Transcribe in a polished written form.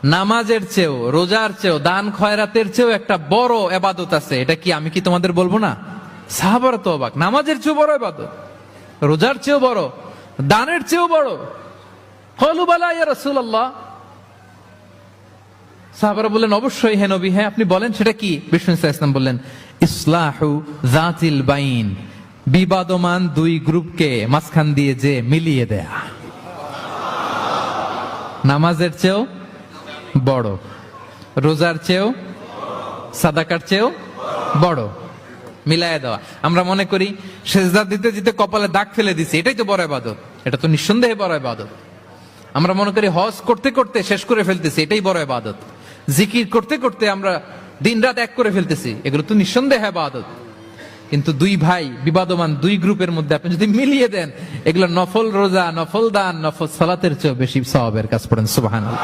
নামাজের চেয়েও, রোজার চেয়েও, দান খয়রাতের চেয়েও একটা বড় ইবাদত আছে। এটা কি আমি কি তোমাদের বলবো না? সাহাবারা তো অবাক, নামাজের চেয়েও বড় ইবাদত, রোজার চেয়েও বড়, দানের চেয়েও বড়। ক্বালু বালা ইয়া রাসূলুল্লাহ। সাহাবারা বললেন অবশ্যই হে নবী, হ্যাঁ আপনি বলেন সেটা কি? বিষ্ণু সাল্লাল্লাহু আলাইহি ওয়াসাল্লাম বললেন ইসলাহু যাতিল বাইন, বিবাদমান দুই গ্রুপকে মাঝখান দিয়ে যে মিলিয়ে দেয়া। নামাজের চেয়েও বড়, রোজার চেয়েও, সাদাকার চেয়েও বড়, মিলায়া দেওয়া। আমরা মনে করি সেজদা দিতে দিতে কপালে দাগ ফেলে দিছি, এটাই তো বড় ইবাদত। এটা তো নিঃসন্দেহে বড় ইবাদত। আমরা মনে করি হজ করতে করতে শেষ করে ফেলতেছি, এটাই বড় ইবাদত। জিকির করতে করতে আমরা দিনরাত এক করে ফেলতেছি, এগুলো তো নিঃসন্দেহে ইবাদত। কিন্তু দুই ভাই বিবাদমান দুই গ্রুপের মধ্যে আপনি যদি মিলিয়ে দেন, এগুলো নফল রোজা, নফল দান, নফল সালাতের চেয়েও বেশি সওয়াবের কাজ। পড়েন সুবহানাল্লাহ।